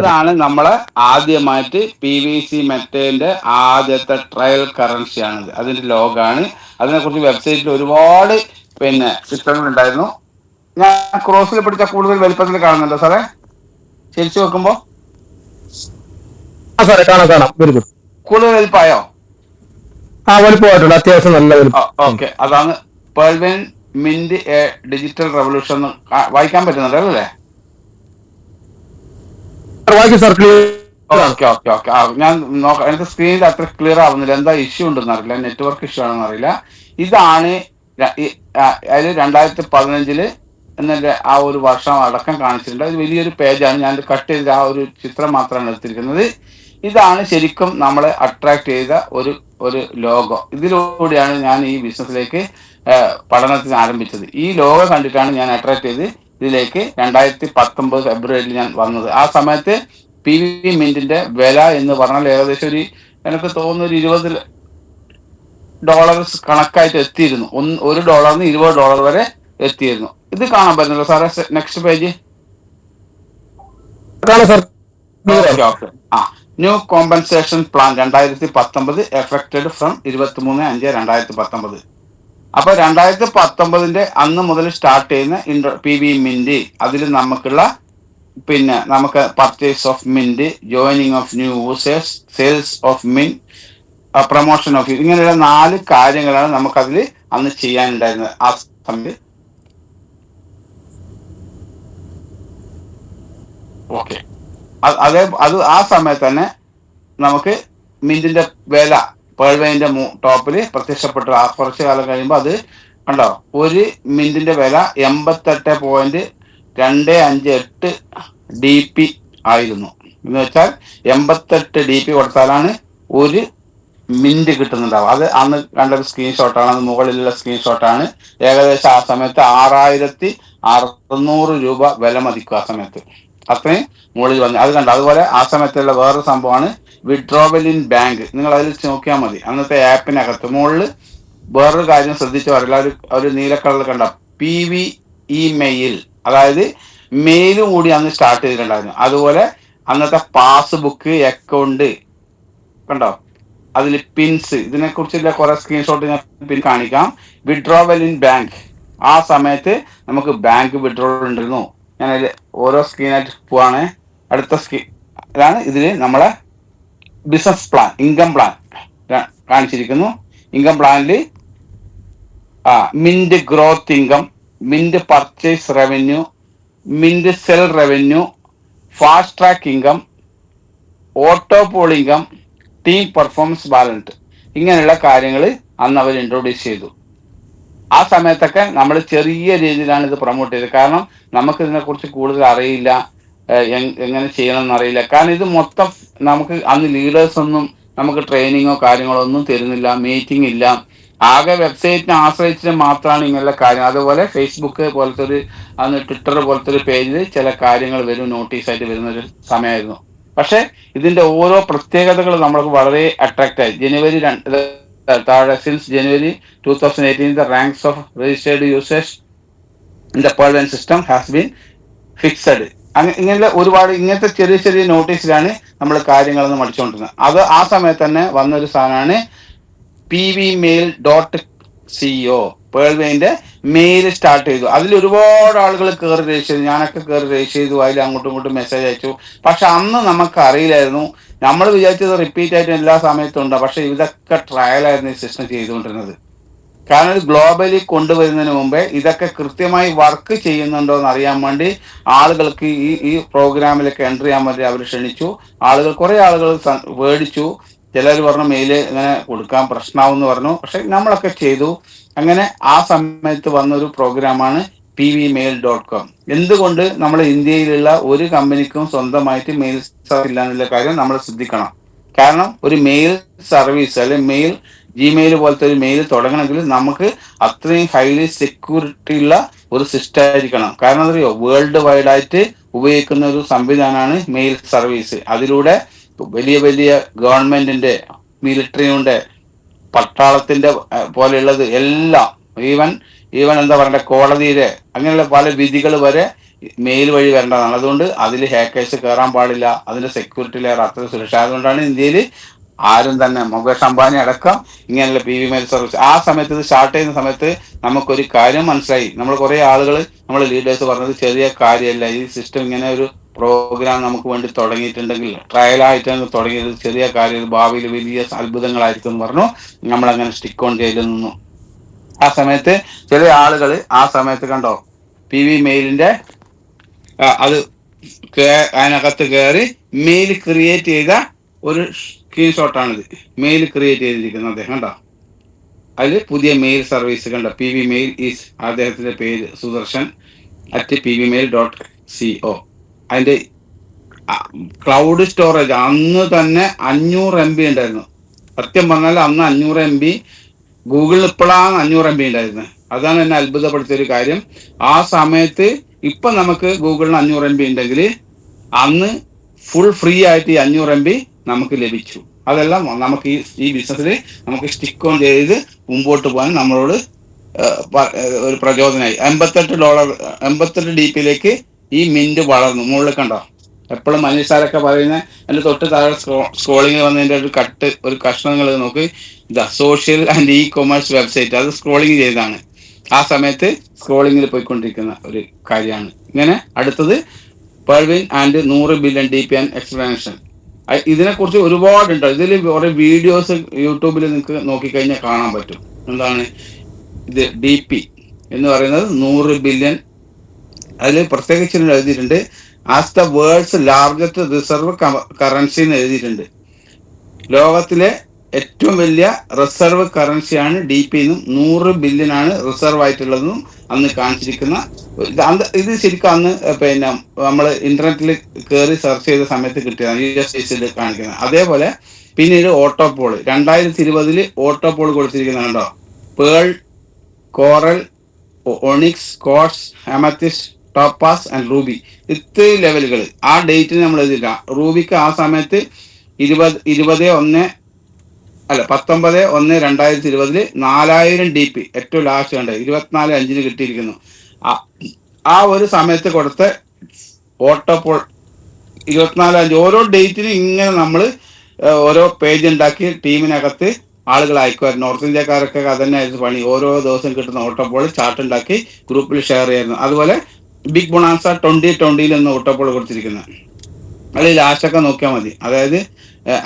അതാണ് നമ്മളെ ആദ്യമായിട്ട് PVC മെറ്റലിന്റെ ആദ്യത്തെ ട്രയൽ കറൻസിയാണിത്. അതിന്റെ ലോഗാണ്. അതിനെക്കുറിച്ച് വെബ്സൈറ്റിൽ ഒരുപാട് ചിത്രങ്ങൾ ഉണ്ടായിരുന്നു. ഞാൻ ക്രോസിൽ പിടിച്ച കൂടുതൽ വലിപ്പത്തിൽ കാണുന്നുണ്ടോ സാറേ? തിരിച്ചു വെക്കുമ്പോ സാറേ കാണാം കാണാം. Very good. കൂടുതൽ വലിപ്പമായോ? വലിപ്പമായിട്ടുണ്ട്. അത്യാവശ്യം നല്ല വലിപ്പം. ഓക്കെ, അതാണ് പേൾവിൻ മിന്റ് എ ഡിജിറ്റൽ റെവല്യൂഷൻ. വായിക്കാൻ പറ്റുന്നുണ്ടല്ലോ അല്ലേ? വായിക്കും സാർ. Okay okay okay. ഞാൻ നോക്കാം. എനിക്ക് സ്ക്രീനിൽ അത്ര ക്ലിയർ ആവുന്നില്ല. എന്താ ഇഷ്യൂ ഉണ്ടെന്ന് അറിയില്ല, നെറ്റ്വർക്ക് ഇഷ്യൂ ആണെന്ന് അറിയില്ല. ഇതാണ് അതിൽ 2015 എന്നതിന്റെ ആ ഒരു വർഷം അടക്കം കാണിച്ചിട്ടുണ്ട്. ഇത് വലിയൊരു പേജാണ്. ഞാൻ കട്ട് ചെയ്ത ആ ഒരു ചിത്രം മാത്രമാണ് എടുത്തിരിക്കുന്നത്. ഇതാണ് ശരിക്കും നമ്മളെ അട്രാക്ട് ചെയ്ത ഒരു ലോഗോ. ഇതിലൂടെയാണ് ഞാൻ ഈ ബിസിനസ്സിലേക്ക് പഠനത്തിന് ആരംഭിച്ചത്. ഈ ലോഗോ കണ്ടിട്ടാണ് ഞാൻ അട്രാക്ട് ചെയ്ത് ഇതിലേക്ക് 2019 ഫെബ്രുവരിയിൽ ഞാൻ വന്നത്. ആ സമയത്ത് PV മിന്റിന്റെ വില എന്ന് പറഞ്ഞാൽ ഏകദേശം എനിക്ക് തോന്നുന്നു $20 കണക്കായിട്ട് എത്തിയിരുന്നു. $1 $20 വരെ എത്തിയിരുന്നു. ഇത് കാണാൻ പറ്റുന്നല്ലോ സാറേ? Next page. Okay okay. New compensation plan 2019 effected from 23/5/2019. അപ്പൊ 2019 അന്ന് മുതൽ സ്റ്റാർട്ട് ചെയ്യുന്ന PV മിന്റ്, അതിൽ നമുക്ക് purchase of mint, joining of new users, sales of mint, promotion of ഇങ്ങനെയുള്ള 4 കാര്യങ്ങളാണ് നമുക്കതിൽ അന്ന് ചെയ്യാനുണ്ടായിരുന്നത്. ആ സമയത്ത് ഓക്കെ, അത് ആ സമയത്ത് തന്നെ നമുക്ക് മിന്റിന്റെ വില പേൾവൈൻ്റെ ടോപ്പിൽ പ്രത്യക്ഷപ്പെട്ടു. ആ കുറച്ചു കാലം കഴിയുമ്പോൾ അത് കണ്ടോ, ഒരു മിന്റിന്റെ വില 88.258 DP ആയിരുന്നു. എന്ന് വെച്ചാൽ 88 DP കൊടുത്താലാണ് ഒരു മിന്റ് കിട്ടുന്നുണ്ടാവും. അത് അന്ന് കണ്ടൊരു സ്ക്രീൻഷോട്ടാണ്. അത് മുകളിലുള്ള സ്ക്രീൻഷോട്ടാണ്. ഏകദേശം ആ സമയത്ത് 6600 രൂപ വില മതിക്കും. ആ സമയത്ത് അത്രയും മുകളിൽ വന്നു. അത് കണ്ടോ. അതുപോലെ ആ സമയത്തുള്ള വേറൊരു സംഭവമാണ് വിഡ്രോവൽ ഇൻ ബാങ്ക്. നിങ്ങൾ അതിൽ നോക്കിയാൽ മതി. അന്നത്തെ ആപ്പിനകത്ത് മുകളിൽ വേറൊരു കാര്യം ശ്രദ്ധിച്ചു പറയില്ല. ഒരു നീല കളറിൽ കണ്ട PV ഇമെയിൽ, അതായത് മെയിലും കൂടി അന്ന് സ്റ്റാർട്ട് ചെയ്തിട്ടുണ്ടായിരുന്നു. അതുപോലെ അന്നത്തെ പാസ്ബുക്ക്, അക്കൗണ്ട് കണ്ടോ, അതിൽ പിൻസ്, ഇതിനെക്കുറിച്ചുള്ള കുറെ സ്ക്രീൻഷോട്ട് ഞാൻ കാണിക്കാം. വിഡ്രോവൽ ഇൻ ബാങ്ക്, ആ സമയത്ത് നമുക്ക് ബാങ്ക് വിഡ്രോവൽ ഉണ്ടായിരുന്നു. ഞാൻ അതിൽ ഓരോ സ്ക്രീനായിട്ട് പോവാണ്. അടുത്ത ഇതാണ് ഇതിൽ നമ്മളെ ബിസിനസ് പ്ലാൻ, ഇൻകം പ്ലാൻ കാണിച്ചിരിക്കുന്നു. ഇൻകം പ്ലാനിൽ mint growth income, mint purchase revenue, mint sell revenue, fast track income, auto pool income, team performance balance, ഇങ്ങനെയുള്ള കാര്യങ്ങൾ അന്ന് അവർ ഇൻട്രൊഡ്യൂസ് ചെയ്തു. ആ സമയത്തൊക്കെ നമ്മൾ ചെറിയ രീതിയിലാണ് ഇത് പ്രൊമോട്ട് ചെയ്തത്. കാരണം നമുക്ക് ഇതിനെക്കുറിച്ച് കൂടുതൽ അറിയില്ല, എങ്ങനെ ചെയ്യണമെന്ന് അറിയില്ല. കാരണം ഇത് മൊത്തം നമുക്ക് അന്ന് ലീഡേഴ്സ് ഒന്നും നമുക്ക് ട്രെയിനിങ്ങോ കാര്യങ്ങളോ ഒന്നും തരുന്നില്ല, മീറ്റിംഗ് ഇല്ല. ആകെ വെബ്സൈറ്റിനെ ആശ്രയിച്ചിട്ട് മാത്രമാണ് ഇങ്ങനെയുള്ള കാര്യം. അതുപോലെ ഫേസ്ബുക്ക് പോലത്തെ അന്ന് ട്വിറ്റർ പോലത്തെ ഒരു പേജിൽ ചില കാര്യങ്ങൾ വരും, നോട്ടീസായിട്ട് വരുന്നൊരു സമയമായിരുന്നു. പക്ഷെ ഇതിന്റെ ഓരോ പ്രത്യേകതകൾ നമ്മൾക്ക് വളരെ അട്രാക്റ്റ് ആയി. Since January 2018 the ranks of registered users in the Pearl system has been fixed. ഇങ്ങനെ ഒരുപാട് ഇങ്ങനത്തെ ചെറിയ ചെറിയ നോട്ടീസിലാണ് നമ്മൾ കാര്യങ്ങളൊന്നും പഠിച്ചുകൊണ്ടിരുന്നത്. അത് ആ സമയത്ത് തന്നെ വന്നൊരു സാധനമാണ് pvmail.co. പേൾവൈൻ്റെ മെയിൽ സ്റ്റാർട്ട് ചെയ്തു. അതിൽ ഒരുപാട് ആളുകൾ കയറി രജിസ്റ്റർ ചെയ്തു. ഞാനൊക്കെ കയറി രജിസ്റ്റർ ചെയ്തു. അതിൽ അങ്ങോട്ടും ഇങ്ങോട്ടും മെസ്സേജ് അയച്ചു. പക്ഷെ അന്ന് നമുക്ക് അറിയില്ലായിരുന്നു. നമ്മൾ വിചാരിച്ചത് റിപ്പീറ്റ് ആയിട്ട് എല്ലാ സമയത്തും ഉണ്ട്. പക്ഷെ ഇതൊക്കെ ട്രയലായിരുന്നു ഈ സിസ്റ്റം ചെയ്തുകൊണ്ടിരുന്നത്. കാരണം ഇത് ഗ്ലോബലി കൊണ്ടുവരുന്നതിന് മുമ്പേ ഇതൊക്കെ കൃത്യമായി വർക്ക് ചെയ്യുന്നുണ്ടോ എന്ന് അറിയാൻ വേണ്ടി ആളുകൾക്ക് ഈ പ്രോഗ്രാമിലൊക്കെ എൻട്രി ചെയ്യാൻ വേണ്ടി അവർ ക്ഷണിച്ചു. കുറെ ആളുകൾ മേടിച്ചു. ചിലർ പറഞ്ഞു മെയില് ഇങ്ങനെ കൊടുക്കാൻ പ്രശ്നമാവെന്ന് പറഞ്ഞു. പക്ഷെ നമ്മളൊക്കെ ചെയ്തു. അങ്ങനെ ആ സമയത്ത് വന്നൊരു പ്രോഗ്രാമാണ് pvmail.com. എന്തുകൊണ്ട് നമ്മുടെ ഇന്ത്യയിലുള്ള ഒരു കമ്പനിക്കും സ്വന്തമായിട്ട് മെയിൽ സർവീസ് ഇല്ല എന്നുള്ള കാര്യം നമ്മൾ ശ്രദ്ധിക്കണം. കാരണം ഒരു മെയിൽ സർവീസ് അല്ലെങ്കിൽ മെയിൽ ജിമെയിൽ പോലത്തെ ഒരു മെയിൽ തുടങ്ങണമെങ്കിൽ നമുക്ക് അത്രയും ഹൈലി സെക്യൂരിറ്റി ഉള്ള ഒരു സിസ്റ്റം ആയിരിക്കണം. കാരണം അറിയോ, വേൾഡ് വൈഡ് ആയിട്ട് ഉപയോഗിക്കുന്ന ഒരു സംവിധാനമാണ് മെയിൽ സർവീസ്. അതിലൂടെ വലിയ വലിയ ഗവൺമെന്റിന്റെ, മിലിറ്ററിയുടെ, പട്ടാളത്തിന്റെ പോലെയുള്ളത് എല്ലാം, ഈവൻ എന്താ പറയണ്ട, കോടതിയിലെ അങ്ങനെയുള്ള പല വിധികൾ വരെ മെയിൽ വഴി വരേണ്ടതാണ്. അതുകൊണ്ട് അതിൽ ഹാക്കേഴ്സ് കയറാൻ പാടില്ല. അതിന്റെ സെക്യൂരിറ്റി ലെയർ അത്ര സുരക്ഷ. അതുകൊണ്ടാണ് ഇന്ത്യയിൽ ആരും തന്നെ മുകേഷ് അംബാനി അടക്കം ഇങ്ങനെയുള്ള PV മെയിൽ സർവീസ് ആ സമയത്ത് ഇത് സ്റ്റാർട്ട് ചെയ്യുന്ന സമയത്ത് നമുക്കൊരു കാര്യം മനസ്സിലായി. നമ്മൾ കുറെ ആളുകൾ നമ്മൾ ലീഡേഴ്സ് പറഞ്ഞത് ചെറിയ കാര്യമല്ല, ഈ സിസ്റ്റം ഇങ്ങനെ ഒരു പ്രോഗ്രാം നമുക്ക് വേണ്ടി തുടങ്ങിയിട്ടുണ്ടെങ്കിൽ ട്രയലായിട്ടാണ് തുടങ്ങിയത്, ചെറിയ കാര്യം, ഭാവിയിൽ വലിയ അത്ഭുതങ്ങളായിരിക്കും എന്ന് പറഞ്ഞു. നമ്മളങ്ങനെ സ്റ്റിക്ക് ഓൺ ചെയ്ത് നിന്നു. ആ സമയത്ത് ചില ആളുകൾ ആ സമയത്ത് കണ്ടോ PV മെയിലിന്റെ അത് അതിനകത്ത് കയറി മെയിൽ ക്രിയേറ്റ് ചെയ്ത ഒരു സ്ക്രീൻഷോട്ടാണിത്. മെയിൽ ക്രിയേറ്റ് ചെയ്തിരിക്കുന്നത് അദ്ദേഹം കണ്ടോ. അതിൽ പുതിയ മെയിൽ സർവീസ് കണ്ടോ, PV മെയിൽ ഈസ് അദ്ദേഹത്തിന്റെ പേര് സുദർശൻ @pvmail.co. അതിന്റെ ക്ലൗഡ് സ്റ്റോറേജ് അന്ന് തന്നെ 500 MB ഉണ്ടായിരുന്നു. സത്യം പറഞ്ഞാൽ അന്ന് 500 MB, ഗൂഗിളിൽ ഇപ്പോഴാണ് 500 MB ഉണ്ടായിരുന്നത്. അതാണ് എന്നെ അത്ഭുതപ്പെടുത്തിയ ഒരു കാര്യം. ആ സമയത്ത് ഇപ്പൊ നമുക്ക് ഗൂഗിളിന് 500 MB ഉണ്ടെങ്കിൽ അന്ന് ഫുൾ ഫ്രീ ആയിട്ട് ഈ 500 MB നമുക്ക് ലഭിച്ചു. അതെല്ലാം നമുക്ക് ഈ ബിസിനസ്സിൽ നമുക്ക് സ്റ്റിക്ക് ഓൺ ചെയ്ത് മുമ്പോട്ട് പോകാൻ നമ്മളോട് ഒരു പ്രചോദനമായി. $88 DP ഈ മിന്റ് വളർന്നു. മുകളിൽ കണ്ടോ, എപ്പോഴും മനീഷ് സാറൊക്കെ പറയുന്ന എൻ്റെ തൊട്ട് താഴെ സ്ക്രോളിങ് വന്നതിൻ്റെ ഒരു കഷ്ണങ്ങൾ നോക്ക്. The social and commerce website, അത് സ്ക്രോളിങ് ചെയ്താണ്. ആ സമയത്ത് സ്ക്രോളിങ്ങിൽ പോയിക്കൊണ്ടിരിക്കുന്ന ഒരു കാര്യമാണ്. ഇങ്ങനെ അടുത്തത് പെർവിൻ and 100 billion DP and explanation. ഇതിനെക്കുറിച്ച് ഒരുപാടുണ്ട്. ഇതിൽ കുറെ വീഡിയോസ് യൂട്യൂബിൽ നിങ്ങൾക്ക് നോക്കിക്കഴിഞ്ഞാൽ കാണാൻ പറ്റും. എന്താണ് ഇത് DP എന്ന് പറയുന്നത് 100 ബില്യൺ. അതിൽ പ്രത്യേകിച്ച് എഴുതിയിട്ടുണ്ട് as the world's largest reserve currency എന്ന് എഴുതിയിട്ടുണ്ട്. ലോകത്തിലെ ഏറ്റവും വലിയ റിസർവ് കറൻസിയാണ് DP എന്നും 100 ബില്യൺ ആണ് റിസർവ് ആയിട്ടുള്ളതെന്നും അന്ന് കാണിച്ചിരിക്കുന്ന ഇത് ശരിക്കും അന്ന് പിന്നെ നമ്മൾ ഇന്റർനെറ്റിൽ കയറി സെർച്ച് ചെയ്ത സമയത്ത് കിട്ടിയതാണ്, US കാണിക്കുന്നത്. അതേപോലെ പിന്നീട് ഓട്ടോപോൾ 2020 ഓട്ടോപോൾ കൊടുത്തിരിക്കുന്നുണ്ടോ, pearl, coral, onyx, quartz, amethyst, topaz and ruby, ഇത്രയും ലെവലുകൾ ആ ഡേറ്റിന് നമ്മൾ എഴുതില്ല. റൂബിക്ക് ആ സമയത്ത് 19/1/2020 4000 DP ഏറ്റവും ലാസ്റ്റ് കണ്ടത് 24/5 കിട്ടിയിരിക്കുന്നു. ആ ഒരു സമയത്ത് കൊടുത്ത ഓട്ടോപോൾ 24/5 ഓരോ ഡേറ്റിന് ഇങ്ങനെ നമ്മൾ ഓരോ പേജ് ഉണ്ടാക്കി ടീമിനകത്ത് ആളുകൾ അയക്കുമായിരുന്നു. നോർത്ത് ഇന്ത്യക്കാരൊക്കെ അതന്നെയായിരുന്നു പണി. ഓരോ ദിവസം കിട്ടുന്ന ഓട്ടോപോൾ ചാർട്ട് ഉണ്ടാക്കി ഗ്രൂപ്പിൽ ഷെയർ ചെയ്യായിരുന്നു. അതുപോലെ ബിഗ് ബൊണാൻസ 2020 എന്ന് ഓട്ടോപോൾ കൊടുത്തിരിക്കുന്നത്. അത് ലാസ്റ്റൊക്കെ നോക്കിയാൽ മതി. അതായത്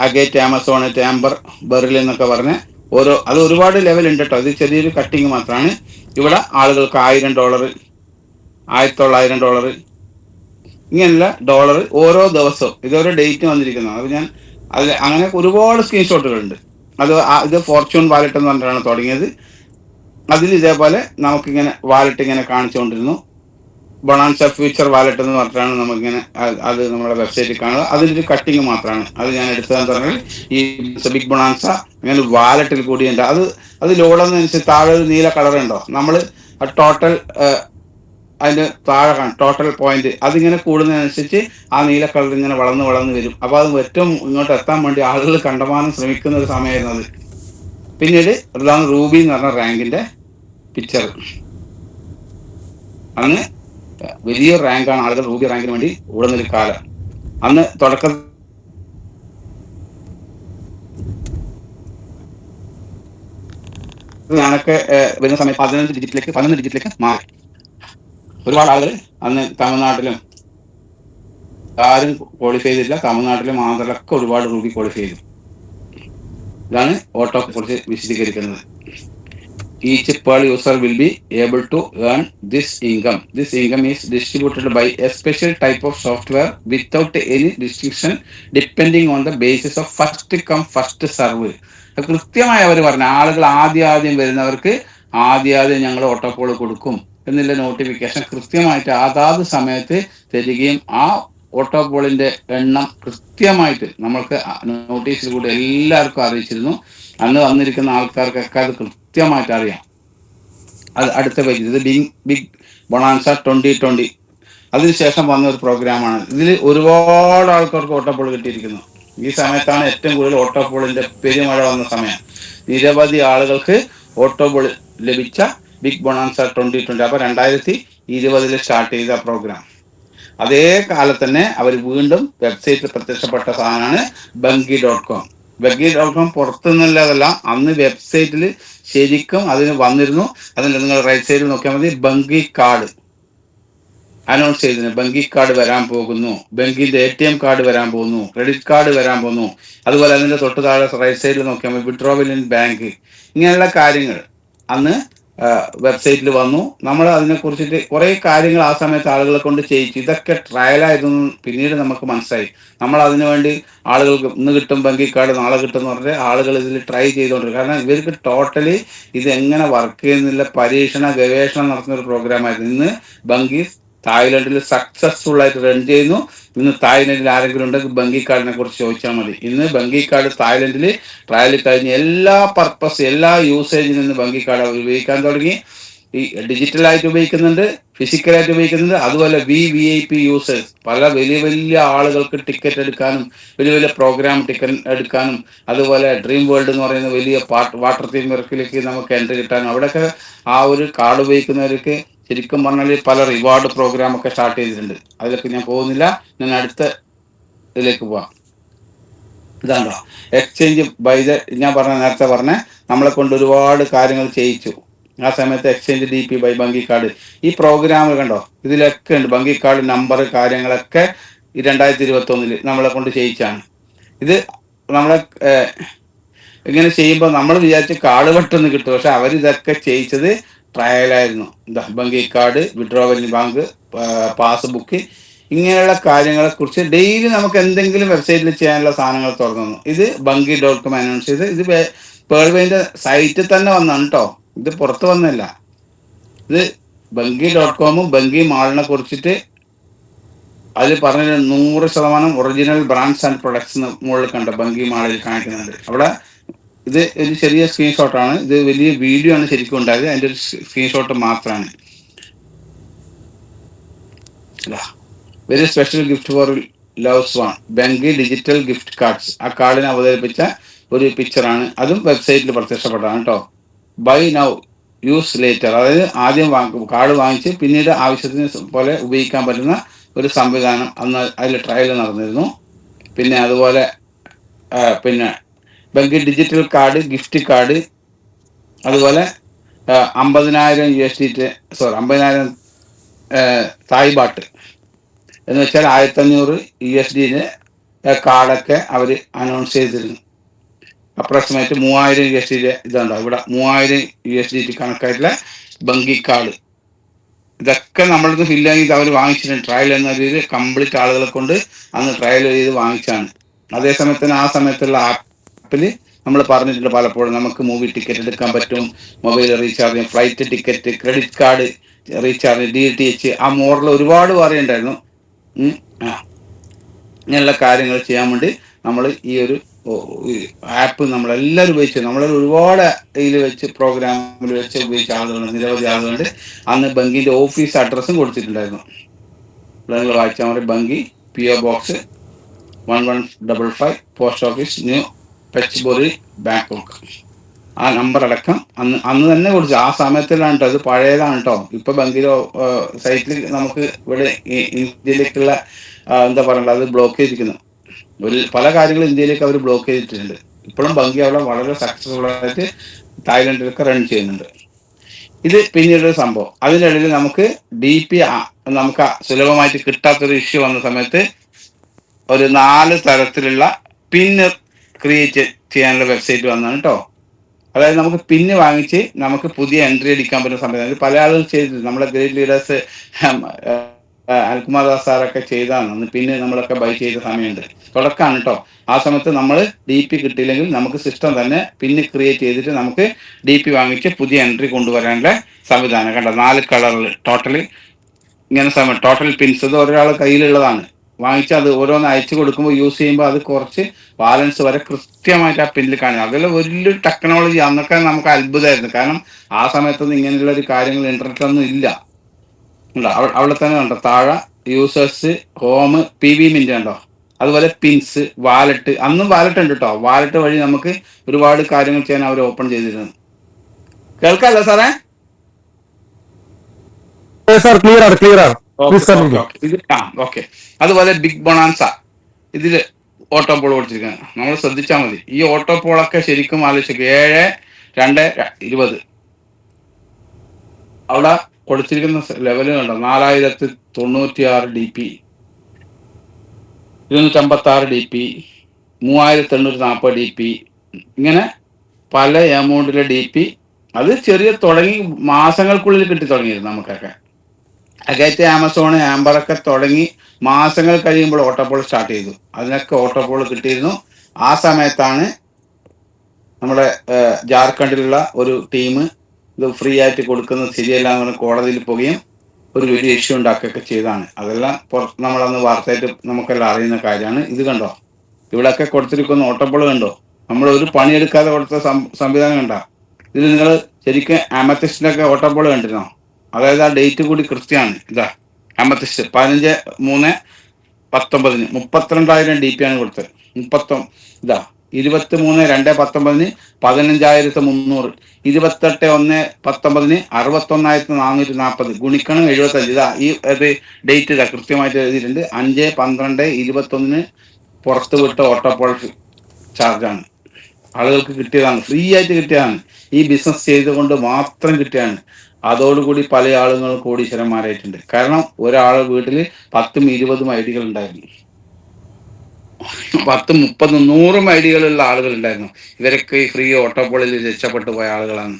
അഗേറ്റ്, ആമസോൺ, ടാമ്പർ, ബെറിൽ എന്നൊക്കെ പറഞ്ഞ് അത് ഒരുപാട് ലെവൽ ഉണ്ട് കേട്ടോ. ഇത് ചെറിയൊരു കട്ടിങ് മാത്രമാണ്. ഇവിടെ ആളുകൾക്ക് $1000, $1900 ഇങ്ങനെയുള്ള ഡോളർ ഓരോ ദിവസവും ഇതൊരു ഡേറ്റ് വന്നിരിക്കുന്നത്. അത് അങ്ങനെ ഒരുപാട് സ്ക്രീൻഷോട്ടുകളുണ്ട്. ഇത് ഫോർച്യൂൺ വാലറ്റ് എന്ന് പറഞ്ഞിട്ടാണ് തുടങ്ങിയത്. അതിൽ ഇതേപോലെ നമുക്കിങ്ങനെ വാലറ്റ് ഇങ്ങനെ കാണിച്ചുകൊണ്ടിരുന്നു. ബൊണാൻസ ഫ്യൂച്ചർ വാലറ്റ് എന്ന് പറഞ്ഞിട്ടാണ് നമുക്കിങ്ങനെ അത് നമ്മുടെ വെബ്സൈറ്റിൽ കാണുക. അതിലൊരു കട്ടിങ് മാത്രമാണ്. അത് ഞാൻ എടുത്തതെന്ന് പറഞ്ഞാൽ ഈ ബിഗ് ബൊണാൻസ ഇങ്ങനെ വാലറ്റിൽ കൂടിയുണ്ട്. അത് ലോഡുന്നതനുസരിച്ച് താഴെ ഒരു നീല കളർ ഉണ്ടോ, നമ്മൾ ടോട്ടൽ അതിന്റെ താഴെ ടോട്ടൽ പോയിന്റ് അതിങ്ങനെ കൂടുന്നതനുസരിച്ച് ആ നീല കളർ ഇങ്ങനെ വളർന്ന് വരും. അപ്പൊ അത് ഏറ്റവും ഇങ്ങോട്ട് എത്താൻ വേണ്ടി ആളുകൾ കണ്ടമാനം ശ്രമിക്കുന്ന ഒരു സമയമായിരുന്നു അത്. പിന്നീട് അതാണ് റൂബി എന്ന് പറഞ്ഞ റാങ്കിന്റെ പിക്ചർ. അന്ന് വലിയ റാങ്കാണ്, ആളുകൾ റൂബി റാങ്കിന് വേണ്ടി ഓടുന്നൊരു കാലം. അന്ന് തുടക്കത്തിൽ ഞാനൊക്കെ വരുന്ന സമയത്ത് 11 ഡിജിറ്റിലേക്ക് മാറി. ഒരുപാട് ആളുകൾ അന്ന് തമിഴ്നാട്ടിലും ആരും ക്വാളിഫൈ ചെയ്തില്ല. തമിഴ്നാട്ടിലും ആന്ധ്രയിലൊക്കെ ഒരുപാട് റൂബി ക്വാളിഫൈ ചെയ്തു. ഇതാണ് ഓട്ടോ കുറിച്ച് വിശദീകരിക്കുന്നത്. Each Pearl user will be able to earn this income. This income is distributed by a special type of software without any restriction depending on the basis of first come first serve. കൃത്യമായി അവർ പറഞ്ഞു, ആളുകൾ ആദ്യം വരുന്നവർക്ക് ആദ്യം ഞങ്ങൾ ഓട്ടോപോൾ കൊടുക്കും എന്നുള്ള notification കൃത്യമായിട്ട് അതാത് സമയത്ത് തരികയും ആ ഓട്ടോപോളിന്റെ എണ്ണം കൃത്യമായിട്ട് നമ്മൾക്ക് നോട്ടീസിൽ കൂടി എല്ലാവർക്കും അറിയിച്ചിരുന്നു. അന്ന് വന്നിരിക്കുന്ന ആൾക്കാർക്കൊക്കെ അത് കൃത്യമായിട്ട് അറിയാം. അത് അടുത്ത പേജ്, ഇത് ബിഗ് ബൊണാൻസ 2020 അതിനുശേഷം വന്ന ഒരു പ്രോഗ്രാമാണ്. ഇതിൽ ഒരുപാട് ആൾക്കാർക്ക് ഓട്ടോപോൾ കിട്ടിയിരിക്കുന്നു. ഈ സമയത്താണ് ഏറ്റവും കൂടുതൽ ഓട്ടോപോളിന്റെ പെരുമഴ വന്ന സമയം. നിരവധി ആളുകൾക്ക് ഓട്ടോപോൾ ലഭിച്ച ബിഗ് ബൊണാൻസ 2020. അപ്പൊ 2020 സ്റ്റാർട്ട് ചെയ്ത പ്രോഗ്രാം. അതേ കാലത്ത് തന്നെ അവർ വീണ്ടും വെബ്സൈറ്റിൽ പ്രത്യക്ഷപ്പെട്ട സാധനമാണ് ബങ്കി.com. ബങ്കി.com പുറത്തുനിന്നുള്ളതല്ല, അന്ന് വെബ്സൈറ്റിൽ ശരിക്കും അതിന് വന്നിരുന്നു. അതിന് നിങ്ങൾ റൈറ്റ് സൈഡിൽ നോക്കിയാൽ മതി, ബങ്കി കാർഡ് അനൗൺസ് ചെയ്തിരുന്നു. ബങ്കി കാർഡ് വരാൻ പോകുന്നു, ബങ്കിന്റെ ATM കാർഡ് വരാൻ പോകുന്നു, ക്രെഡിറ്റ് കാർഡ് വരാൻ പോകുന്നു. അതുപോലെ അതിന്റെ തൊട്ട് താഴെ റൈറ്റ് സൈഡിൽ നോക്കിയാൽ മതി, വിഡ്രോവൽ ഇൻ ബാങ്ക്. ഇങ്ങനെയുള്ള കാര്യങ്ങൾ അന്ന് വെബ്സൈറ്റിൽ വന്നു. നമ്മൾ അതിനെ കുറിച്ചിട്ട് കുറെ കാര്യങ്ങൾ ആ സമയത്ത് ആളുകളെ കൊണ്ട് ചെയ്യിച്ചു. ഇതൊക്കെ ട്രയലായിരുന്നു. പിന്നീട് നമുക്ക് മനസ്സിലായി. നമ്മൾ അതിനു വേണ്ടി ആളുകൾക്ക് ഇന്ന് കിട്ടും ബങ്കി കാർഡ്, നാളെ കിട്ടും എന്ന് പറഞ്ഞാൽ ആളുകൾ ഇതിൽ ട്രൈ ചെയ്തുകൊണ്ടിരിക്കും. കാരണം ഇവർക്ക് ടോട്ടലി ഇത് എങ്ങനെ വർക്ക് ചെയ്യുന്നില്ല പരീക്ഷണ ഗവേഷണം നടത്തുന്ന ഒരു പ്രോഗ്രാമായിരുന്നു. ഇന്ന് ബങ്കി തായ്ലൻഡിൽ സക്സസ്ഫുൾ ആയിട്ട് റൺ ചെയ്യുന്നു. ഇന്ന് തായ്ലൻഡിൽ ആരെങ്കിലും ഉണ്ടെങ്കിൽ ബങ്കി കാർഡിനെ കുറിച്ച് ചോദിച്ചാൽ മതി. ഇന്ന് ബങ്കി കാർഡ് തായ്ലൻഡിൽ ട്രയൽ കഴിഞ്ഞ് എല്ലാ പർപ്പസ്, എല്ലാ യൂസേജിൽ നിന്ന് ബങ്കി കാർഡ് ഉപയോഗിക്കാൻ തുടങ്ങി. ഈ ഡിജിറ്റലായിട്ട് ഉപയോഗിക്കുന്നുണ്ട്, ഫിസിക്കലായിട്ട് ഉപയോഗിക്കുന്നുണ്ട്. അതുപോലെ VIP യൂസേഴ്സ്, പല വലിയ വലിയ ആളുകൾക്ക് ടിക്കറ്റ് എടുക്കാനും വലിയ വലിയ പ്രോഗ്രാം ടിക്കറ്റ് എടുക്കാനും, അതുപോലെ ഡ്രീം വേൾഡ് എന്ന് പറയുന്ന വലിയ വാട്ടർ തീം വർക്കിലേക്ക് നമുക്ക് എൻട്രി കിട്ടാനും, അവിടെയൊക്കെ ആ ഒരു കാർഡ് ഉപയോഗിക്കുന്നവർക്ക് ശരിക്കും പറഞ്ഞാൽ പല റിവാർഡ് പ്രോഗ്രാം ഒക്കെ സ്റ്റാർട്ട് ചെയ്തിട്ടുണ്ട്. അതിലൊക്കെ ഞാൻ പോകുന്നില്ല. ഞാൻ അടുത്ത ഇതിലേക്ക് പോവാം. ഇതാണോ എക്സ്ചേഞ്ച് ബൈ ഞാൻ നേരത്തെ പറഞ്ഞ നമ്മളെ കൊണ്ട് ഒരുപാട് കാര്യങ്ങൾ ചെയ്യിച്ചു. ആ സമയത്ത് എക്സ്ചേഞ്ച് DP ബൈ ബങ്കി കാർഡ്, ഈ പ്രോഗ്രാം കണ്ടോ, ഇതിലൊക്കെ ഉണ്ട്. ബങ്കി കാർഡ് നമ്പർ കാര്യങ്ങളൊക്കെ ഈ 2021 നമ്മളെ കൊണ്ട് ചെയ്യിച്ചാണ്. ഇത് നമ്മളെ ഇങ്ങനെ ചെയ്യുമ്പോൾ നമ്മൾ വിചാരിച്ച് കാർഡ് പെട്ടെന്ന് കിട്ടും. പക്ഷെ അവരിതൊക്കെ ചെയ്യിച്ചത് ട്രയലായിരുന്നു. ബങ്കി കാർഡ്, വിഡ്രോവൽ ബാങ്ക്, പാസ്ബുക്ക്, ഇങ്ങനെയുള്ള കാര്യങ്ങളെ കുറിച്ച് ഡെയിലി നമുക്ക് എന്തെങ്കിലും വെബ്സൈറ്റിൽ ചെയ്യാനുള്ള സാധനങ്ങൾ തുറന്നു. ഇത് ബങ്കി.com അനൗൺസ് ചെയ്ത്, ഇത് പേൾവെയിന്റെ സൈറ്റിൽ തന്നെ വന്നാണ് കേട്ടോ, ഇത് പുറത്ത് വന്നല്ല. ഇത് ബങ്കി.com ബങ്കി മാളിനെ കുറിച്ചിട്ട് അതിൽ പറഞ്ഞ 100% ഒറിജിനൽ ബ്രാൻഡ്സ് ആൻഡ് പ്രൊഡക്ട്സ് മുകളിൽ കണ്ട ബങ്കി മാളിൽ കാണിക്കുന്നുണ്ട്. അവിടെ ഇത് ഒരു ചെറിയ സ്ക്രീൻഷോട്ടാണ്. ഇത് വലിയ വീഡിയോ ആണ് ശരിക്കും ഉണ്ടായത്. അതിൻ്റെ ഒരു സ്ക്രീൻഷോട്ട് മാത്രമാണ്. Very special gift for loves one, ബങ്കി digital gift cards. ആ കാർഡിനെ അവതരിപ്പിച്ച ഒരു പിക്ചറാണ്. അതും വെബ്സൈറ്റിൽ പ്രത്യക്ഷപ്പെട്ടതാണ് കേട്ടോ. ബൈ നൗ യൂസ് ലേറ്റർ, അതായത് ആദ്യം കാർഡ് വാങ്ങിച്ച് പിന്നീട് ആവശ്യത്തിന് പോലെ ഉപയോഗിക്കാൻ പറ്റുന്ന ഒരു സംവിധാനം അന്ന് അതിൽ ട്രയൽ നടന്നിരുന്നു. പിന്നെ അതുപോലെ പിന്നെ ബങ്കി ഡിജിറ്റൽ കാർഡ്, ഗിഫ്റ്റ് കാർഡ്, അതുപോലെ 50,000 USD, 50,000 തായ് ബാട്ട് എന്ന് വെച്ചാൽ 1,500 USD കാർഡൊക്കെ അവർ അനൗൺസ് ചെയ്തിരുന്നു. അപ്രോക്സിമേറ്റ് 3,000 USD ഇതുണ്ടോ ഇവിടെ, 3,000 USD കണക്കായിട്ടുള്ള ബങ്കി കാർഡ്. ഇതൊക്കെ നമ്മളിത് ഫില്ല് ചെയ്ത് അവർ വാങ്ങിച്ചിട്ടുണ്ട്. ട്രയൽ എന്ന രീതിയിൽ കംപ്ലീറ്റ് ആളുകളെ കൊണ്ട് അന്ന് ട്രയൽ ചെയ്ത് വാങ്ങിച്ചാണ്. അതേസമയത്ത് തന്നെ ആ സമയത്തുള്ള ആപ്പിൽ നമ്മൾ പറഞ്ഞിട്ടുണ്ട് പലപ്പോഴും, നമുക്ക് മൂവി ടിക്കറ്റ് എടുക്കാൻ പറ്റും, mobile recharge, flight ticket, credit card recharge, DTH, ആ മോഡൽ ഒരുപാട് പറയുണ്ടായിരുന്നു. ഇങ്ങനെയുള്ള കാര്യങ്ങൾ ചെയ്യാൻ വേണ്ടി നമ്മൾ ഈ ഒരു ആപ്പ് നമ്മളെല്ലാവരും ഉപയോഗിച്ചു. നമ്മളൊരു ഒരുപാട് ഇതിൽ വെച്ച് പ്രോഗ്രാമിൽ വെച്ച് ഉപയോഗിച്ച ആളുകളുണ്ട്, നിരവധി ആളുകളുണ്ട്. അന്ന് ബങ്കിന്റെ ഓഫീസ് അഡ്രസ്സും കൊടുത്തിട്ടുണ്ടായിരുന്നു. നിങ്ങൾ വായിച്ചാൽ മതി, ബങ്കി PO box 1155 post office, new Petchburi, Bangkok. ആ നമ്പർ അടക്കം അന്ന് തന്നെ കൊടുത്തു. ആ സമയത്തിലാണ് കേട്ടോ, അത് പഴയതാണ് കേട്ടോ. ഇപ്പൊ ബങ്കിലോ സൈറ്റിൽ നമുക്ക് ഇവിടെ ഇന്ത്യയിലേക്കുള്ള എന്താ പറയണ്ട, അത് ബ്ലോക്ക് ചെയ്തിരിക്കുന്നു. പല കാര്യങ്ങളും ഇന്ത്യയിലേക്ക് അവർ ബ്ലോക്ക് ചെയ്തിട്ടുണ്ട്. ഇപ്പോഴും ബങ്കി അവിടെ വളരെ സക്സസ്ഫുൾ ആയിട്ട് തായ്ലൻഡിലൊക്കെ റൺ ചെയ്യുന്നുണ്ട്. ഇത് പിന്നീടൊരു സംഭവം. അതിനിടയിൽ നമുക്ക് DP നമുക്ക് സുലഭമായിട്ട് കിട്ടാത്തൊരു ഇഷ്യൂ വന്ന സമയത്ത് ഒരു 4 തരത്തിലുള്ള പിന്ന് ക്രിയേറ്റ് ചെയ്യാനുള്ള വെബ്സൈറ്റ് വന്നതാണ് കേട്ടോ. അതായത് നമുക്ക് പിന്ന് വാങ്ങിച്ച് നമുക്ക് പുതിയ എൻട്രി അടിക്കാൻ പറ്റുന്ന സംവിധാനം പല ആളുകൾ ചെയ്തിട്ടുണ്ട്. നമ്മളെ ഗ്രേറ്റ് ലീഡേഴ്സ് അൽകുമാർ ദാസ് സാറൊക്കെ ചെയ്താണ്. അന്ന് പിന്നെ നമ്മളൊക്കെ ബൈ ചെയ്ത സമയമുണ്ട്, തുടക്കമാണ് കേട്ടോ. ആ സമയത്ത് നമ്മൾ DP കിട്ടിയില്ലെങ്കിൽ നമുക്ക് സിസ്റ്റം തന്നെ പിന്ന് ക്രിയേറ്റ് ചെയ്തിട്ട് നമുക്ക് DP വാങ്ങിച്ച് പുതിയ എൻട്രി കൊണ്ടുവരാനുള്ള സംവിധാനം കണ്ടോ. 4 കളറിൽ ടോട്ടലി ഇങ്ങനെ ടോട്ടൽ പിൻസ്, ഇത് ഒരാൾ കയ്യിലുള്ളതാണ്. വാങ്ങിച്ച് അത് ഓരോന്ന് അയച്ചു കൊടുക്കുമ്പോൾ യൂസ് ചെയ്യുമ്പോൾ അത് കുറച്ച് ബാലൻസ് വരെ കൃത്യമായിട്ട് ആ പിന്നിൽ കാണും. അതിൽ വലിയൊരു ടെക്നോളജി അന്നൊക്കെ നമുക്ക് അത്ഭുതമായിരുന്നു. കാരണം ആ സമയത്തൊന്നും ഇങ്ങനെയുള്ള ഒരു കാര്യങ്ങൾ ഇന്റർനെറ്റൊന്നും ഇല്ല. അവിടെ തന്നെ ഉണ്ടോ താഴെ യൂസേഴ്സ്, ഹോം, PV മിന്റ് ഉണ്ടോ, അതുപോലെ പിൻസ്, വാലറ്റ്. അന്നും വാലറ്റ് ഉണ്ട് കേട്ടോ. വാലറ്റ് വഴി നമുക്ക് ഒരുപാട് കാര്യങ്ങൾ ചെയ്യാൻ അവർ ഓപ്പൺ ചെയ്തിരുന്നു. കേൾക്കാമല്ലോ സാറേ? സാർ ക്ലിയർ ആണ്. Okay please okay continue. Okay ഇത് ഓക്കെ. അതുപോലെ ബിഗ് ബൊണാൻസ ഇതില് ഓട്ടോ പോൾ കൊടുത്തിരിക്കുന്നത് നമ്മൾ ശ്രദ്ധിച്ചാൽ മതി. ഈ ഓട്ടോ പോളൊക്കെ ശരിക്കും ആലോചിക്കുക 7/2/20 അവിടെ കൊടുത്തിരിക്കുന്ന ലെവല് കണ്ടോ, 4096 DP, 256 DP, 3840 DP, ഇങ്ങനെ പല എമൗണ്ടിലെ DP. അത് ചെറിയ തുടങ്ങി മാസങ്ങൾക്കുള്ളിൽ കിട്ടി തുടങ്ങിയിരുന്നു നമുക്കൊക്കെ. അകത്തെ ആമസോൺ ആംബറൊക്കെ തുടങ്ങി മാസങ്ങൾ കഴിയുമ്പോൾ ഓട്ടോപോൾ സ്റ്റാർട്ട് ചെയ്തു. അതിനൊക്കെ ഓട്ടോപോൾ കിട്ടിയിരുന്നു. ആ സമയത്താണ് നമ്മുടെ ജാർഖണ്ഡിലുള്ള ഒരു ടീം ഇത് ഫ്രീ ആയിട്ട് കൊടുക്കുന്നത് ശരിയല്ല എന്ന് പറഞ്ഞ് കോടതിയിൽ പോവുകയും ഒരു വലിയ ഇഷ്യൂ ഉണ്ടാക്കുകയൊക്കെ ചെയ്താണ്. അതെല്ലാം നമ്മളന്ന് വാർത്തയായിട്ട് നമുക്കെല്ലാം അറിയുന്ന കാര്യമാണ്. ഇത് കണ്ടോ, ഇവിടെയൊക്കെ കൊടുത്തിരിക്കുന്ന ഓട്ടോപോൾ കണ്ടോ, നമ്മൾ ഒരു പണിയെടുക്കാതെ കൊടുത്ത സംവിധാനം കണ്ടോ. ഇതിൽ നിങ്ങൾ ശരിക്കും അമത്തിസ്റ്റിനൊക്കെ ഓട്ടോപോൾ കണ്ടിരുന്നോ? അതായത് ആ ഡേറ്റ് കൂടി കൃത്യമാണ്. ഇതാ അമത്തിസ്റ്റ് 15/3/19 32,000 DP ആണ് കൊടുത്തത്. ഇതാ 23/2/19 15,300, 28/1/19 61,440 ഗുണിക്കണം 75. ഇതാ ഈ ഡേറ്റ് ഇതാ കൃത്യമായിട്ട് എഴുതിയിട്ടുണ്ട്. 5/12/21 പുറത്ത് വിട്ട ഓട്ടോപോൾ ചാർജാണ്. ആളുകൾക്ക് കിട്ടിയതാണ്, ഫ്രീ ആയിട്ട് കിട്ടിയതാണ്. ഈ ബിസിനസ് ചെയ്തുകൊണ്ട് മാത്രം കിട്ടിയാണ്. അതോടുകൂടി പല ആളുകളും കോടീശ്വരന്മാരായിട്ടുണ്ട്. കാരണം ഒരാൾ വീട്ടിൽ 10ഉം 20ഉം ഐഡികൾ ഉണ്ടായിരുന്നു, 10, 30, 100 ഐഡികളുള്ള ആളുകൾ ഉണ്ടായിരുന്നു. ഇവരൊക്കെ ഈ ഫ്രീ ഓട്ടോപോളിൽ രക്ഷപ്പെട്ടു പോയ ആളുകളാണ്.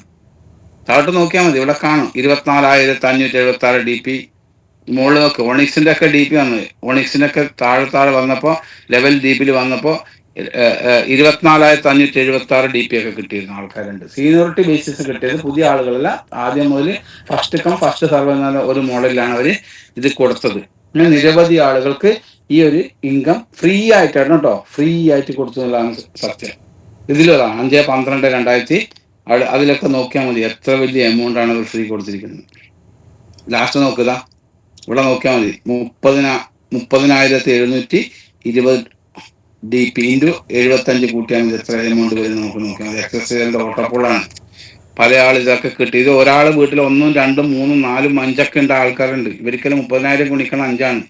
താഴോട്ട് നോക്കിയാൽ മതി, ഇവിടെ കാണും 24,576 DP. മുകളിൽ നോക്ക്, ഒണിക്സിന്റെ ഒക്കെ DP വന്നത്. ഒണിക്സിന്റെ ഒക്കെ താഴെ വന്നപ്പോൾ ലെവൽ DPയിൽ വന്നപ്പോൾ 24,576 DP ഒക്കെ കിട്ടിയിരുന്ന ആൾക്കാരുണ്ട്. സീനിയോറിറ്റി ബേസിസ് കിട്ടിയത് പുതിയ ആളുകളല്ല, ആദ്യം മുതൽ ഫസ്റ്റ് സർവേ എന്ന ഒരു മോഡലിലാണ് അവർ ഇത് കൊടുത്തത്. അങ്ങനെ നിരവധി ആളുകൾക്ക് ഈ ഒരു ഇൻകം ഫ്രീ ആയിട്ടാണ് കേട്ടോ, ഫ്രീ ആയിട്ട് കൊടുത്തു എന്നുള്ളതാണ് സത്യം. ഇതിലതാണ് 5/12/2000. അതിലൊക്കെ നോക്കിയാൽ മതി എത്ര വലിയ എമൗണ്ട് ആണ് അവർ ഫ്രീ കൊടുത്തിരിക്കുന്നത്. ലാസ്റ്റ് നോക്കുക, ഇവിടെ നോക്കിയാൽ മതി 30,720 DP ഇൻറ്റു 75 കൂട്ടിയാൽ മതി എത്ര എമൗണ്ട് വരുന്നത് നമുക്ക് നോക്കിയാൽ മതി. എക്സസൈസിന്റെ ഓട്ടോപോളാണ്. പല ആൾ ഇതൊക്കെ കിട്ടിയത്. ഒരാൾ വീട്ടിൽ 1, 2, 3, 4, 5 ഉണ്ട് ആൾക്കാരുണ്ട്. ഇവർക്കെല്ലാം 30,000 ഗുണിക്കണം 5ആണ്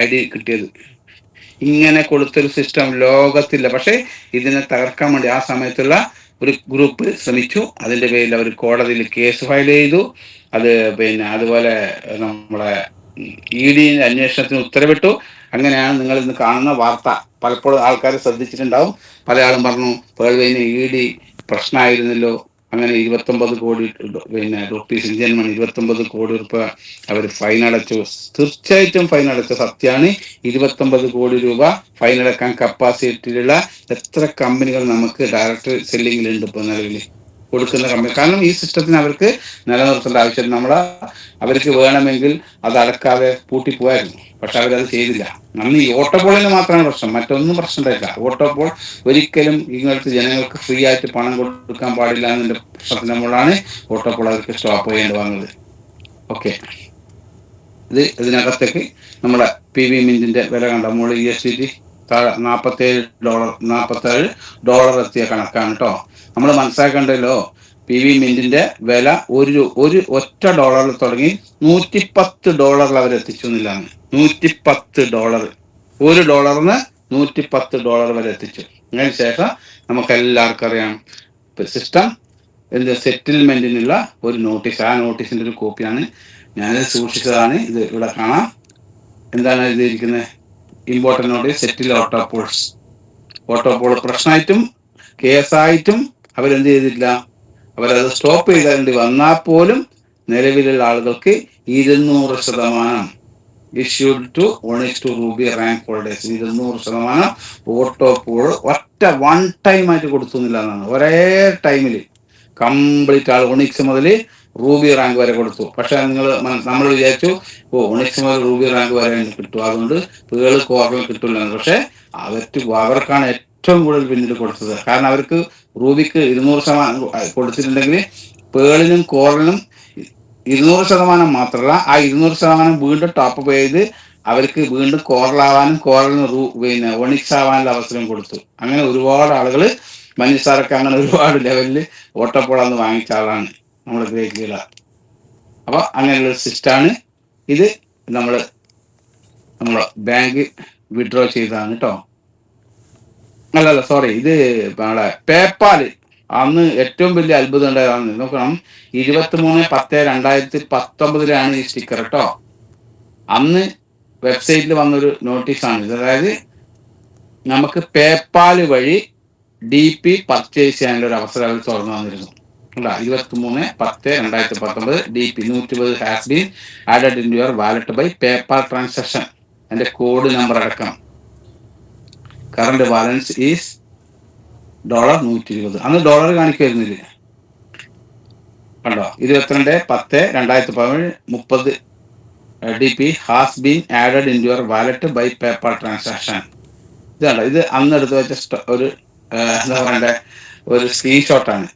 ID കിട്ടിയത്. ഇങ്ങനെ കൊടുത്തൊരു സിസ്റ്റം ലോകത്തില്ല. പക്ഷെ ഇതിനെ തകർക്കാൻ വേണ്ടി ആ സമയത്തുള്ള ഒരു ഗ്രൂപ്പ് ശ്രമിച്ചു. അതിന്റെ പേരിൽ അവർ കോടതിയിൽ കേസ് ഫയൽ ചെയ്തു. അത് അതുപോലെ നമ്മളെ ED അന്വേഷണത്തിന് ഉത്തരവിട്ടു. അങ്ങനെയാണ് നിങ്ങൾ ഇന്ന് കാണുന്ന വാർത്ത. പലപ്പോഴും ആൾക്കാർ ശ്രദ്ധിച്ചിട്ടുണ്ടാവും. പല ആളും പറഞ്ഞു പേൾവെയിന് ED പ്രശ്നമായിരുന്നല്ലോ, അങ്ങനെ 29 കോടി റുപ്പീസ് ഇന്ത്യൻ മണി 29 കോടി രൂപ അവർ ഫൈൻ അടച്ചു. തീർച്ചയായിട്ടും ഫൈൻ അടച്ച സത്യമാണ്. 29 കോടി രൂപ ഫൈൻ അടക്കാൻ കപ്പാസിറ്റിയിലുള്ള എത്ര കമ്പനികൾ നമുക്ക് ഡയറക്റ്റ് സെല്ലിങ്ങിലുണ്ട് ഇപ്പോൾ നിലവിൽ കൊടുക്കുന്ന കമ്പനി. കാരണം ഈ സിസ്റ്റത്തിന് അവർക്ക് നിലനിർത്തേണ്ട ആവശ്യം. അവർക്ക് വേണമെങ്കിൽ അത് അടക്കാതെ പൂട്ടിപ്പോയായിരുന്നു. പക്ഷെ അവരത് ചെയ്തില്ല. അന്ന് ഈ ഓട്ടോപോളിന് മാത്രമാണ് പ്രശ്നം, മറ്റൊന്നും പ്രശ്നം ഉണ്ടായില്ല. ഓട്ടോപോൾ ഒരിക്കലും ഇങ്ങനത്തെ ജനങ്ങൾക്ക് ഫ്രീ ആയിട്ട് പണം കൊടുക്കാൻ പാടില്ല എന്നതിന്റെ പ്രശ്നത്തിന് നമ്മളാണ് ഓട്ടോപോൾ അവർക്ക് സ്റ്റോപ്പ് ചെയ്യേണ്ടി വന്നത്. ഓക്കെ, ഇതിനകത്തേക്ക് നമ്മുടെ PV മിന്റിന്റെ വില കണ്ട നമ്മൾ USDT താഴെ $47 എത്തിയ കണക്കാണ് കേട്ടോ. നമ്മൾ മനസ്സിലാക്കണ്ടല്ലോ, PV മിന്റിന്റെ വില ഒരു ഒറ്റ ഡോളറിൽ തുടങ്ങി $110 അവരെത്തിച്ചു എന്നില്ലാണ്. $110, $1 $110 വരെ എത്തിച്ചു. അതിന് ശേഷം നമുക്ക് എല്ലാവർക്കും അറിയാം സിസ്റ്റം സെറ്റിൽമെന്റിനുള്ള ഒരു നോട്ടീസ്. ആ നോട്ടീസിന്റെ ഒരു കോപ്പിയാണ് ഞാനിത് സൂക്ഷിച്ചതാണ്. ഇത് ഇവിടെ കാണാം. എന്താണ് എഴുതിയിരിക്കുന്നത്? ഇമ്പോർട്ടന്റ് നോട്ടീസ് സെറ്റിൽ ഓട്ടോപോൾ പ്രശ്നമായിട്ടും കേസായിട്ടും അവരെന്ത് ചെയ്തിട്ടില്ല, അവരത് സ്റ്റോപ്പ് ചെയ്തേണ്ടി വന്നാൽ പോലും നിലവിലുള്ള ആളുകൾക്ക് 200% issued to Onyx to Ruby rank holders 200% ഓട്ടോപോൾ one time ആയിട്ട് കൊടുത്തുന്നില്ല എന്നാണ്. ഒരേ ടൈമിൽ കംപ്ലീറ്റ് ആൾ ഒണിക്സ് മുതൽ റൂബി റാങ്ക് വരെ കൊടുത്തു. പക്ഷെ നമ്മൾ വിചാരിച്ചു ഒണിക്സ് മുതൽ റൂബി റാങ്ക് വരെ കിട്ടും, അതുകൊണ്ട് പേള് കോറിൽ കിട്ടില്ല. പക്ഷെ അവർക്കാണ് ഏറ്റവും കൂടുതൽ പിന്നീട് കൊടുത്തത്. കാരണം അവർക്ക് റൂബിക്ക് 200% കൊടുത്തിട്ടുണ്ടെങ്കിൽ പേളിനും കോറിനും 200% മാത്രമല്ല, ആ 200% വീണ്ടും ടോപ്പ് ചെയ്ത് അവർക്ക് വീണ്ടും കോറലാവാനും കോറലിന് ഒണിക്സ് ആവാനുള്ള അവസരം കൊടുത്തു. അങ്ങനെ ഒരുപാട് ആളുകൾ മനുഷ്യരൊക്കെ അങ്ങനെ ഒരുപാട് ലെവലിൽ ഓട്ടോപോളാന്ന് വാങ്ങിച്ച ആളാണ് നമ്മുടെ ഗ്രേറ്റ് ലീഡർ. അപ്പൊ അങ്ങനെയുള്ള സിസ്റ്റമാണ് ഇത്. നമ്മൾ ബാങ്ക് വിഡ്രോ ചെയ്തതാണ് കേട്ടോ. അല്ലല്ല സോറി, ഇത് നമ്മളെ പേപ്പാല് അന്ന് ഏറ്റവും വലിയ അത്ഭുതം ഉണ്ടായതാണ്. നോക്കണം, 23/10/2019 ഈ സ്റ്റിക്കർ കേട്ടോ. അന്ന് വെബ്സൈറ്റിൽ വന്നൊരു നോട്ടീസാണ് ഇത്. അതായത് നമുക്ക് പേപ്പാൽ വഴി DP പർച്ചേസ് ചെയ്യാനുള്ള ഒരു അവസരം അവർ തുറന്നു തന്നിരുന്നു. അല്ല, 23/10/2019 DP 120 has been added in your wallet by PayPal transaction. എൻ്റെ കോഡ് നമ്പർ അടക്കം. Current balance is $120. അന്ന് ഡോളർ കാണിക്കുമായിരുന്നില്ല കണ്ടോ. 22/10/2017 30 DP has been added in your wallet by PayPal transaction. ഇതാണ്, ഇത് അന്ന് എടുത്ത് വെച്ച ഒരു എന്താ പറയണ്ടേ, ഒരു സ്ക്രീൻഷോട്ടാണ്.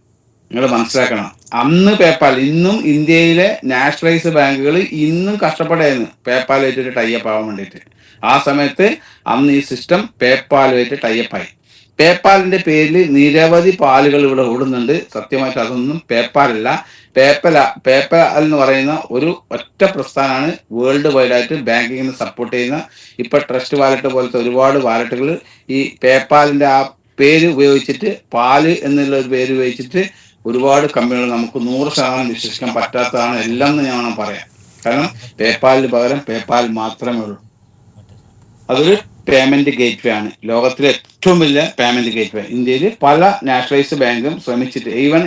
നിങ്ങൾ മനസ്സിലാക്കണം, അന്ന് പേപ്പാൽ, ഇന്നും ഇന്ത്യയിലെ നാഷണലൈസ് ബാങ്കുകൾ ഇന്നും കഷ്ടപ്പെടായിരുന്നു പേപ്പാലുമായിട്ട് ടൈപ്പ് ആവാൻ വേണ്ടിയിട്ട്. ആ സമയത്ത് അന്ന് ഈ സിസ്റ്റം പേപ്പാലുമായിട്ട് ടൈപ്പായി. പേപ്പാലിന്റെ പേരിൽ നിരവധി പാലുകൾ ഇവിടെ ഓടുന്നുണ്ട്. സത്യമായിട്ട് അതൊന്നും പേപ്പാലല്ല. പേപ്പാൽ എന്ന് പറയുന്ന ഒരു ഒറ്റ പ്രസ്ഥാനമാണ് വേൾഡ് വൈഡ് ആയിട്ട് ബാങ്കിങ്ങിന് സപ്പോർട്ട് ചെയ്യുന്ന. ഇപ്പൊ ട്രസ്റ്റ് വാലറ്റ് പോലത്തെ ഒരുപാട് വാലറ്റുകൾ ഈ പേപ്പാലിന്റെ ആ പേര് ഉപയോഗിച്ചിട്ട്, പാല് എന്നുള്ള ഒരു പേര് ഉപയോഗിച്ചിട്ട് ഒരുപാട് കമ്പനികൾ നമുക്ക് 100% വിശ്വസിക്കാൻ പറ്റാത്തതാണ് എല്ലാം എന്ന് ഞാൻ പറയാം. കാരണം പേപ്പാലിന് പകരം പേപ്പാൽ മാത്രമേ ഉള്ളൂ. അതൊരു പേയ്മെന്റ് ഗേറ്റ്വേ ആണ്, ലോകത്തിലെ ഏറ്റവും വലിയ പേയ്മെന്റ് ഗേറ്റ്വേ. ഇന്ത്യയിൽ പല നാഷണലൈസ്ഡ് ബാങ്കും ശ്രമിച്ചിട്ട്, ഈവൻ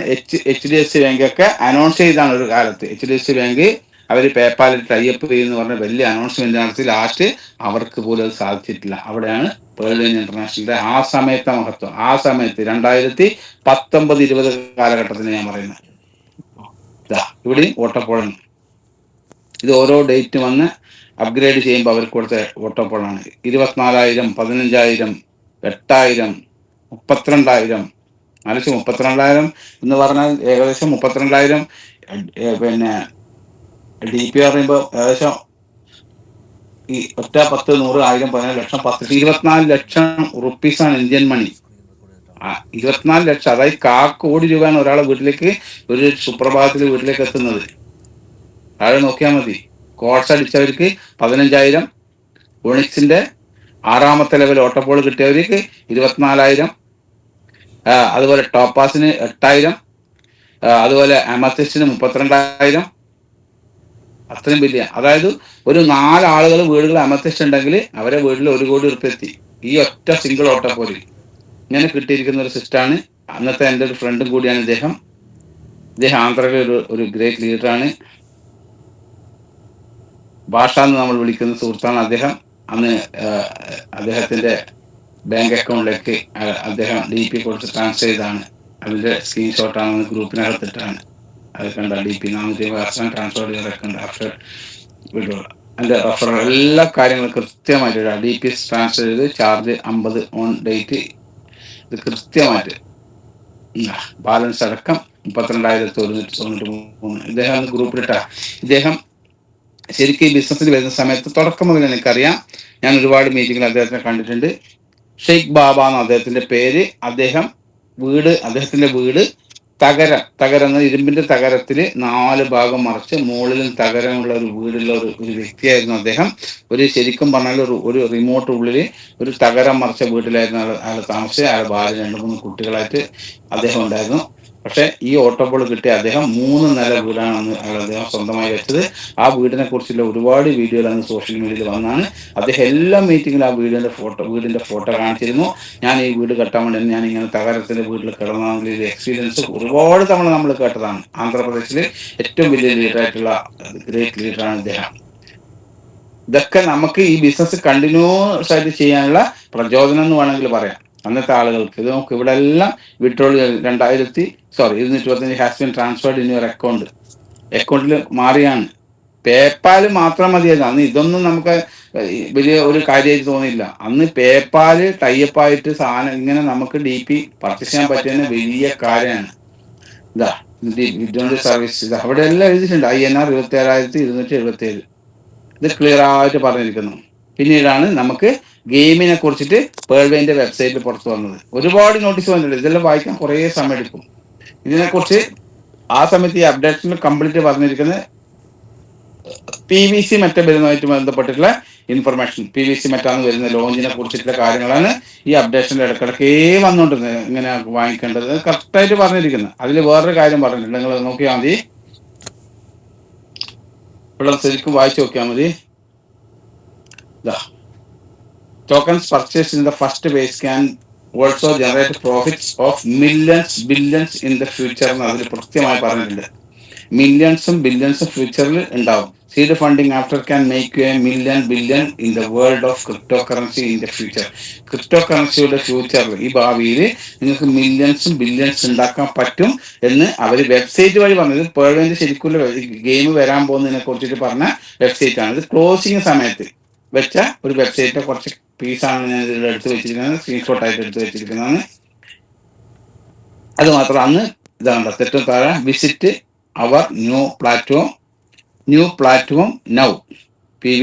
HDFC ബാങ്ക് ഒക്കെ അനൗൺസ് ചെയ്താണ് ഒരു കാലത്ത്. HDFC ബാങ്ക് അവർ പേപ്പാലിൽ ടൈപ്പ് ചെയ്യുന്ന പറഞ്ഞ വലിയ അനൗൺസ്മെന്റ് നടത്തി. ലാസ്റ്റ് അവർക്ക് പോലും അത് സാധിച്ചിട്ടില്ല. അവിടെയാണ് പേൾ വെയിൻ ഇന്റർനാഷണലിന്റെ ആ സമയത്തെ മഹത്വം. ആ സമയത്ത് 2019-20 കാലഘട്ടത്തിന് ഞാൻ പറയുന്നത്. ഇവിടെയും ഓട്ടപ്പോളാണ്. ഇത് ഓരോ ഡേറ്റ് വന്ന് അപ്ഗ്രേഡ് ചെയ്യുമ്പോൾ അവർക്ക് കൊടുത്ത ഓട്ടോപ്പോളാണ്. 24,000, 15,000, 8,000, 32,000. ആലോചിച്ച്, 32,000 എന്ന് പറഞ്ഞാൽ ഏകദേശം 32,000 പിന്നെ DP പറയുമ്പോൾ ഏകദേശം ഈ ഒറ്റ 10, 100, 1000, 15 ലക്ഷം, 24 ലക്ഷം റുപ്പീസാണ് ഇന്ത്യൻ മണി. 24 ലക്ഷം, അതായത് 1 കോടി രൂപയാണ് ഒരാളെ വീട്ടിലേക്ക് ഒരു സുപ്രഭാതത്തിൽ വീട്ടിലേക്ക് എത്തുന്നത്. താഴെ നോക്കിയാൽ മതി. കോഴ്സ് അടിച്ചവർക്ക് 15,000, ഒണിക്സിന്റെ 6ാമത്തെ ലെവൽ ഓട്ടോപോൾ കിട്ടിയവർക്ക് 24,000, അതുപോലെ ടോപ്പാസിന് 8,000, അതുപോലെ അമത്തിസ്റ്റിന് 32,000. അത്രയും വലിയ, അതായത് ഒരു 4 ആളുകൾ വീടുകൾ അമത്തിസ്റ്റ് ഉണ്ടെങ്കിൽ അവരെ വീട്ടിൽ 1 കോടി റുപ്യ എത്തി ഈ ഒറ്റ സിംഗിൾ ഓട്ടോപോളിൽ. ഇങ്ങനെ കിട്ടിയിരിക്കുന്ന ഒരു സിസ്റ്റമാണ്. അന്നത്തെ എൻ്റെ ഒരു ഫ്രണ്ടും കൂടിയാണ് ഇദ്ദേഹം ആന്ധ്രയിലെ ഒരു ഗ്രേറ്റ് ലീഡറാണ്. ഭാഷ എന്ന് നമ്മൾ വിളിക്കുന്ന സുഹൃത്താണ് അദ്ദേഹം. അന്ന് അദ്ദേഹത്തിന്റെ ബാങ്ക് അക്കൗണ്ടിലേക്ക് അദ്ദേഹം DP കൊടുത്ത് ട്രാൻസ്ഫർ ചെയ്താണ്. അതിന്റെ സ്ക്രീൻഷോട്ടാണ് ഗ്രൂപ്പിനകത്തിട്ടാണ്. അത് കണ്ട DP 450 ട്രാൻസ്ഫർ ചെയ്തിട്ടുണ്ട്. ആഫ്റ്റർ വിഡ്രോ അതിന്റെ റഫറൽ എല്ലാ കാര്യങ്ങളും കൃത്യമായിട്ട് DP ട്രാൻസ്ഫർ ചെയ്ത് ചാർജ് 50 ഓൺ ഡേറ്റ്. ഇത് കൃത്യമായിട്ട് ബാലൻസ് അടക്കം 32,193. ഇദ്ദേഹം ഗ്രൂപ്പിലിട്ട ഇദ്ദേഹം ശരിക്കും ഈ ബിസിനസ്സിൽ വരുന്ന സമയത്ത് തുടക്കം മുതൽ എനിക്കറിയാം. ഞാൻ ഒരുപാട് മീറ്റിങ്ങിൽ അദ്ദേഹത്തിനെ കണ്ടിട്ടുണ്ട്. ഷെയ്ഖ് ബാബ എന്ന് അദ്ദേഹത്തിന്റെ പേര്. അദ്ദേഹത്തിന്റെ വീട് തകരം എന്ന ഇരുമ്പിന്റെ തകരത്തിൽ 4 ഭാഗം മറിച്ച് മുകളിലും തകരമുള്ള ഒരു വീടുള്ള ഒരു വ്യക്തിയായിരുന്നു അദ്ദേഹം. ശരിക്കും പറഞ്ഞാൽ ഒരു റിമോട്ട് ഉള്ളിൽ ഒരു തകരം മറിച്ച വീട്ടിലായിരുന്നു അയാൾ താമസിച്ച്. അയാൾ ഭാര്യ 2-3 കുട്ടികളായിട്ട് അദ്ദേഹം ഉണ്ടായിരുന്നു. പക്ഷെ ഈ ഓട്ടോപോൾ കിട്ടിയ അദ്ദേഹം 3 നില വീടാണ് അദ്ദേഹം സ്വന്തമായി വെച്ചത്. ആ വീടിനെ കുറിച്ചുള്ള ഒരുപാട് വീഡിയോകൾ അന്ന് സോഷ്യൽ മീഡിയയിൽ വന്നാണ്. അദ്ദേഹം എല്ലാ മീറ്റിങ്ങിലും ആ വീടിന്റെ ഫോട്ടോ കാണിച്ചിരുന്നു. ഞാൻ ഈ വീട് കെട്ടാൻ വേണ്ടി ഞാൻ ഇങ്ങനെ തകരത്തിന്റെ വീട്ടിൽ കിടന്നതിന്റെ എക്സ്പീരിയൻസ് ഒരുപാട് തവണ നമ്മൾ കേട്ടതാണ്. ആന്ധ്രാപ്രദേശിലെ ഏറ്റവും വലിയ ലീഡറായിട്ടുള്ള ഗ്രേറ്റ് ലീഡറാണ് ഇദ്ദേഹം. ഇതൊക്കെ നമുക്ക് ഈ ബിസിനസ് കണ്ടിന്യൂസ് ആയിട്ട് ചെയ്യാനുള്ള പ്രചോദനം എന്ന് വേണമെങ്കിൽ പറയാം അന്നത്തെ ആളുകൾക്ക്. ഇത് നമുക്ക് ഇവിടെ എല്ലാം withdrawal 225 has been transferred in your അക്കൗണ്ടിൽ മാറിയാണ്. പേപ്പാൽ മാത്രം മതിയായിരുന്നു. അന്ന് ഇതൊന്നും നമുക്ക് വലിയ ഒരു കാര്യമായിട്ട് തോന്നിയില്ല. അന്ന് പേപ്പാല് ടൈപ്പായിട്ട് സാധനം ഇങ്ങനെ നമുക്ക് DP പർച്ചേസ് ചെയ്യാൻ പറ്റിയ വലിയ കാര്യമാണ്. വിഡ്രോൾ സർവീസ് അവിടെ എല്ലാം എഴുതിയിട്ടുണ്ട്. INR 27,277. ഇത് ക്ലിയർ ആയിട്ട് പറഞ്ഞിരിക്കുന്നു. പിന്നീടാണ് നമുക്ക് ഗെയിമിനെ കുറിച്ചിട്ട് പേൾ വെയിന്റെ വെബ്സൈറ്റിൽ പുറത്തു വന്നത്. ഒരുപാട് നോട്ടീസ് വന്നിട്ടുണ്ട്. ഇതെല്ലാം വായിക്കാൻ കുറേ സമയം എടുക്കും. ഇതിനെക്കുറിച്ച് ആ സമയത്ത് ഈ അപ്ഡേഷനിൽ കംപ്ലീറ്റ് പറഞ്ഞിരിക്കുന്നത് PVC മെറ്റ വരുന്നതുമായിട്ട് ബന്ധപ്പെട്ടിട്ടുള്ള ഇൻഫർമേഷൻ, PVC മെറ്റാന്ന് വരുന്ന ലോഞ്ചിനെ കുറിച്ചിട്ടുള്ള കാര്യങ്ങളാണ് ഈ അപ്ഡേഷൻ്റെ ഇടയ്ക്കിടയ്ക്കേ വന്നുകൊണ്ടിരുന്നത്. ഇങ്ങനെ വാങ്ങിക്കേണ്ടത് കറക്റ്റായിട്ട് പറഞ്ഞിരിക്കുന്നത്. അതിൽ വേറൊരു കാര്യം പറഞ്ഞിട്ടുണ്ട്, നിങ്ങൾ നോക്കിയാൽ മതി, ഇവിടെ ശരിക്കും വായിച്ചു നോക്കിയാൽ മതി. Tokens purchased in the first phase can also generate profits of millions, billions in the future എന്ന് അതിൽ കൃത്യമായി പറഞ്ഞിട്ടുണ്ട്. മില്യൺസും ബില്യൺസും ഫ്യൂച്ചറിൽ ഉണ്ടാവും. Seed funding after can make you a million billion in the world of crypto currency in the future. Crypto കറൻസിയുടെ ഫ്യൂച്ചറിൽ, ഈ ഭാവിയിൽ നിങ്ങൾക്ക് മില്യൺസും ബില്യൺസ് ഉണ്ടാക്കാൻ പറ്റും എന്ന് അവർ വെബ്സൈറ്റ് വഴി പറഞ്ഞത്. പേഴ്വേൻ്റെ ശരിക്കുള്ള ഗെയിം വരാൻ പോകുന്നതിനെ കുറിച്ചിട്ട് പറഞ്ഞ വെബ്സൈറ്റ് ആണ്. ഇത് ക്ലോസിങ് സമയത്ത് വെച്ച ഒരു വെബ്സൈറ്റിന്റെ കുറച്ച് പീസാണ് ഞാൻ ഇതിൽ എടുത്ത് വെച്ചിരിക്കുന്നത്, സ്ക്രീൻഷോട്ടായിട്ട് എടുത്ത് വെച്ചിരിക്കുന്നതാണ്. അത് മാത്രം അന്ന് ഇതാണ് തെറ്റും താഴെ visit our new platform now PVC